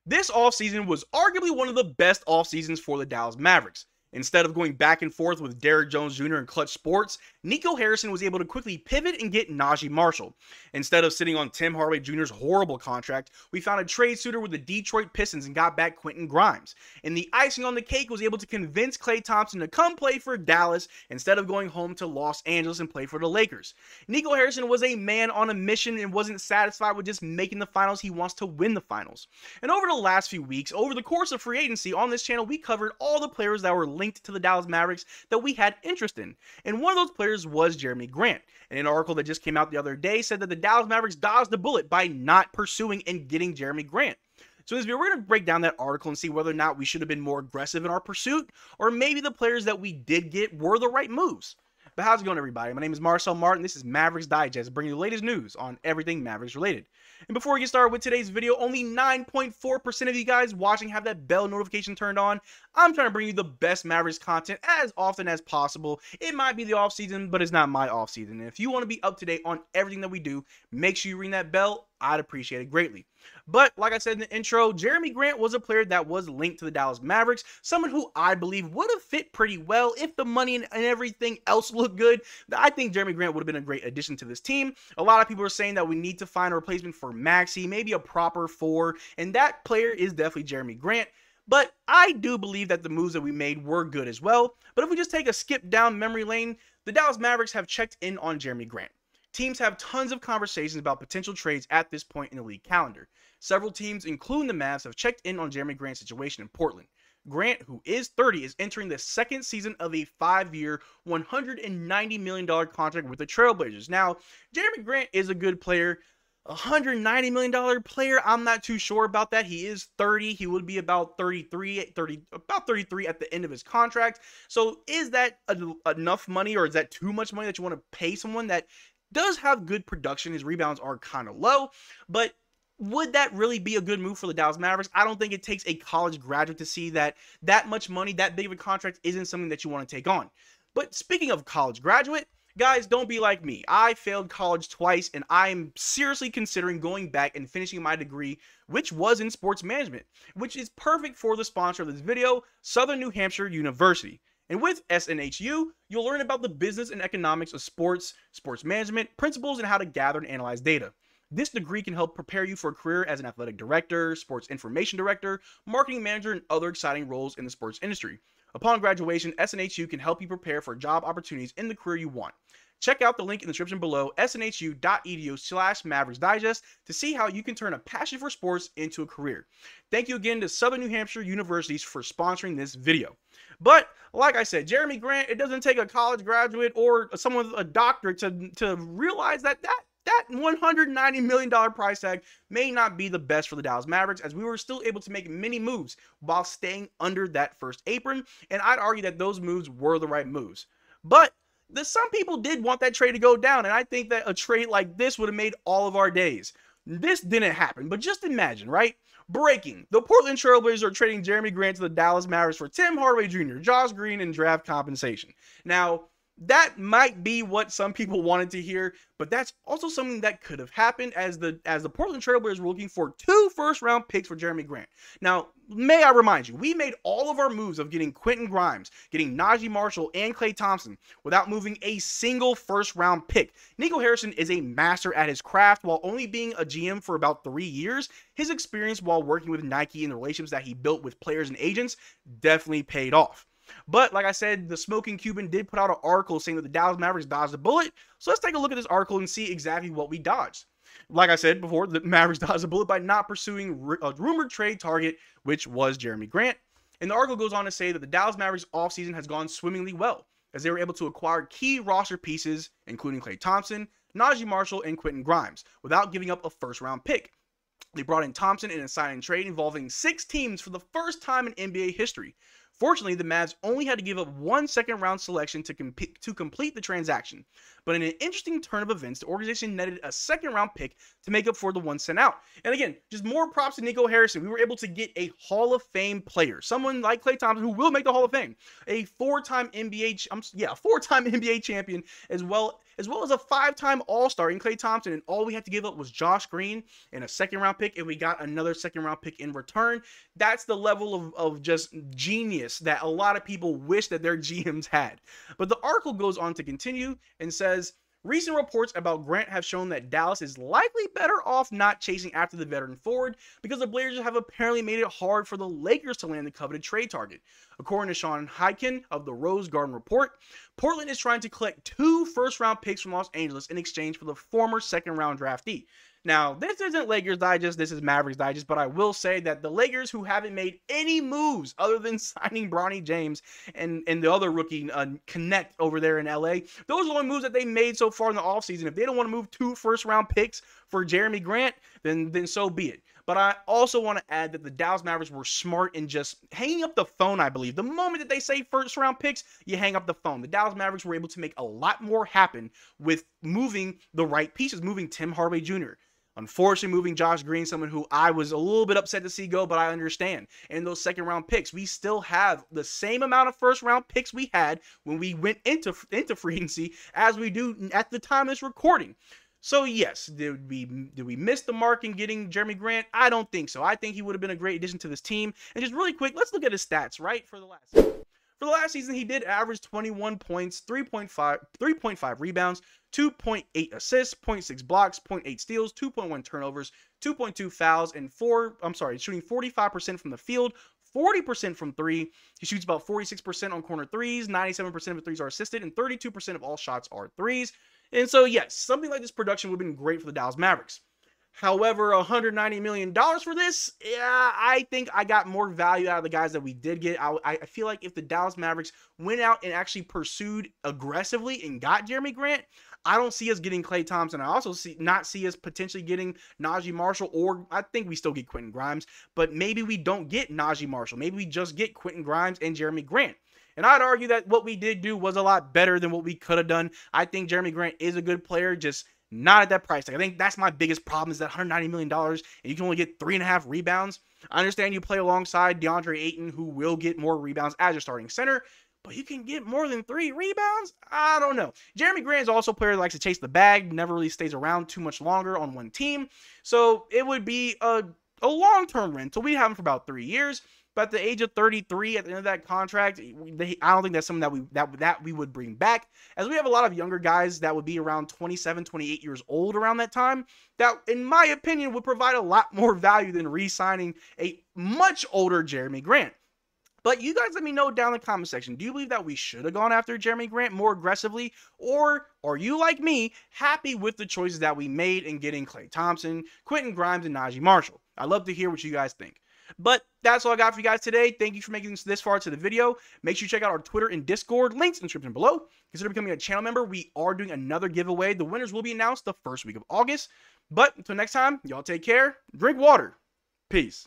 This offseason was arguably one of the best offseasons for the Dallas Mavericks. Instead of going back and forth with Derrick Jones Jr. and Clutch Sports, Nico Harrison was able to quickly pivot and get Najee Marshall. Instead of sitting on Tim Hardaway Jr.'s horrible contract, we found a trade suitor with the Detroit Pistons and got back Quentin Grimes. And the icing on the cake was able to convince Klay Thompson to come play for Dallas instead of going home to Los Angeles and play for the Lakers. Nico Harrison was a man on a mission and wasn't satisfied with just making the finals. He wants to win the finals. And over the last few weeks, over the course of free agency on this channel, we covered all the players that were linked to the Dallas Mavericks that we had interest in. And one of those players was Jerami Grant. And an article that just came out the other day said that the Dallas Mavericks dodged the bullet by not pursuing and getting Jerami Grant. So in this video, we're going to break down that article and see whether or not we should have been more aggressive in our pursuit, or maybe the players that we did get were the right moves. But how's it going, everybody? My name is Marcel Martin. This is Mavs Digest, bringing you the latest news on everything Mavericks related. And before we get started with today's video, only 9.4% of you guys watching have that bell notification turned on. I'm trying to bring you the best Mavericks content as often as possible. It might be the off season, but it's not my off season. And if you want to be up to date on everything that we do, make sure you ring that bell. I'd appreciate it greatly. But like I said in the intro, Jerami Grant was a player that was linked to the Dallas Mavericks, someone who I believe would have fit pretty well if the money and everything else looked good. I think Jerami Grant would have been a great addition to this team. A lot of people are saying that we need to find a replacement for Maxey, maybe a proper 4, and that player is definitely Jerami Grant. But I do believe that the moves that we made were good as well. But if we just take a skip down memory lane, the Dallas Mavericks have checked in on Jerami Grant. Teams have tons of conversations about potential trades at this point in the league calendar. Several teams, including the Mavs, have checked in on Jerami Grant's situation in Portland. Grant, who is 30, is entering the second season of a 5-year, $190 million contract with the Trailblazers. Now, Jerami Grant is a good player. $190 million player, I'm not too sure about that. He is 30. He would be about 33 at the end of his contract. So is that enough money, or is that too much money that you want to pay someone that does have good production? His rebounds are kind of low, but would that really be a good move for the Dallas Mavericks? I don't think it takes a college graduate to see that much money, that big of a contract, isn't something that you want to take on. But speaking of college graduate, guys, don't be like me. I failed college twice, and I'm seriously considering going back and finishing my degree, which was in sports management, which is perfect for the sponsor of this video, Southern New Hampshire University. And with SNHU, you'll learn about the business and economics of sports, sports management, principles, and how to gather and analyze data. This degree can help prepare you for a career as an athletic director, sports information director, marketing manager, and other exciting roles in the sports industry. Upon graduation, SNHU can help you prepare for job opportunities in the career you want. Check out the link in the description below, snhu.edu/MavericksDigest, to see how you can turn a passion for sports into a career. Thank you again to Southern New Hampshire Universities for sponsoring this video. But like I said, Jerami Grant, it doesn't take a college graduate or someone with a doctorate to realize that $190 million price tag may not be the best for the Dallas Mavericks, as we were still able to make many moves while staying under that first apron, and I'd argue that those moves were the right moves. But some people did want that trade to go down, and I think that a trade like this would have made all of our days. This didn't happen, but just imagine, right? Breaking: the Portland Trailblazers are trading Jerami Grant to the Dallas Mavericks for Tim Hardaway Jr., Josh Green, and draft compensation. Now, that might be what some people wanted to hear, but that's also something that could have happened, as the Portland Trailblazers were looking for 2 first-round picks for Jerami Grant. Now, may I remind you, we made all of our moves of getting Quentin Grimes, getting Najee Marshall, and Klay Thompson without moving a single first-round pick. Nico Harrison is a master at his craft. While only being a GM for about 3 years, his experience while working with Nike and the relationships that he built with players and agents definitely paid off. But like I said, the smoking Cuban did put out an article saying that the Dallas Mavericks dodged a bullet. So let's take a look at this article and see exactly what we dodged. Like I said before, the Mavericks dodged a bullet by not pursuing a rumored trade target, which was Jerami Grant. And the article goes on to say that the Dallas Mavericks offseason has gone swimmingly well, as they were able to acquire key roster pieces, including Klay Thompson, Najee Marshall, and Quentin Grimes, without giving up a first-round pick. They brought in Thompson in a sign and trade involving 6 teams for the first time in NBA history. Fortunately, the Mavs only had to give up 1 second-round selection to complete the transaction. But in an interesting turn of events, the organization netted a second-round pick to make up for the one sent out. And again, just more props to Nico Harrison. We were able to get a Hall of Fame player, someone like Klay Thompson, who will make the Hall of Fame, a 4-time NBA champion, as well as well as a 5-time All-Star in Klay Thompson, and all we had to give up was Josh Green and a second-round pick, and we got another second-round pick in return. That's the level of just genius that a lot of people wish that their GMs had. But the article goes on to continue and says, recent reports about Grant have shown that Dallas is likely better off not chasing after the veteran forward because the Blazers have apparently made it hard for the Lakers to land the coveted trade target. According to Sean Hyken of the Rose Garden Report, Portland is trying to collect 2 first-round picks from Los Angeles in exchange for the former second-round draftee. Now, this isn't Lakers Digest, this is Mavericks Digest, but I will say that the Lakers, who haven't made any moves other than signing Bronny James and the other rookie, Connect, over there in LA, those are the only moves that they made so far in the offseason. If they don't want to move 2 first-round picks for Jerami Grant, then so be it. But I also want to add that the Dallas Mavericks were smart in just hanging up the phone, I believe. The moment that they say first-round picks, you hang up the phone. The Dallas Mavericks were able to make a lot more happen with moving the right pieces, moving Tim Hardaway Jr., unfortunately, moving Josh Green, someone who I was a little bit upset to see go, but I understand. And those second-round picks, we still have the same amount of first-round picks we had when we went into free agency as we do at the time of this recording. So yes, did we miss the mark in getting Jerami Grant? I don't think so. I think he would have been a great addition to this team. And just really quick, let's look at his stats, right? For the last season, he did average 21 points, 3.5 rebounds, 2.8 assists, 0.6 blocks, 0.8 steals, 2.1 turnovers, 2.2 fouls, and shooting 45% from the field, 40% from 3. He shoots about 46% on corner threes, 97% of the threes are assisted, and 32% of all shots are threes. And so, yes, something like this production would have been great for the Dallas Mavericks. However, $190 million for this, yeah, I think I got more value out of the guys that we did get. I feel like if the Dallas Mavericks went out and actually pursued aggressively and got Jerami Grant, I don't see us getting Klay Thompson. I also not see us potentially getting Najee Marshall, or I think we still get Quentin Grimes, but maybe we don't get Najee Marshall. Maybe we just get Quentin Grimes and Jerami Grant. And I'd argue that what we did do was a lot better than what we could have done. I think Jerami Grant is a good player, just not at that price tag. I think that's my biggest problem, is that $190 million and you can only get 3.5 rebounds. I understand you play alongside DeAndre Ayton, who will get more rebounds as your starting center, but you can get more than 3 rebounds? I don't know. Jerami Grant is also a player that likes to chase the bag, never really stays around too much longer on one team. So it would be a long-term rental. We have him for about 3 years. But at the age of 33, at the end of that contract, I don't think that's something that we would bring back, as we have a lot of younger guys that would be around 27, 28 years old around that time, that, in my opinion, would provide a lot more value than re-signing a much older Jerami Grant. But you guys let me know down in the comment section, do you believe that we should have gone after Jerami Grant more aggressively, or are you, like me, happy with the choices that we made in getting Klay Thompson, Quentin Grimes, and Najee Marshall? I'd love to hear what you guys think. But that's all I got for you guys today. Thank you for making this far to the video. Make sure you check out our Twitter and Discord. Links in the description below. Consider becoming a channel member. We are doing another giveaway. The winners will be announced the first week of August. But until next time, y'all take care. Drink water. Peace.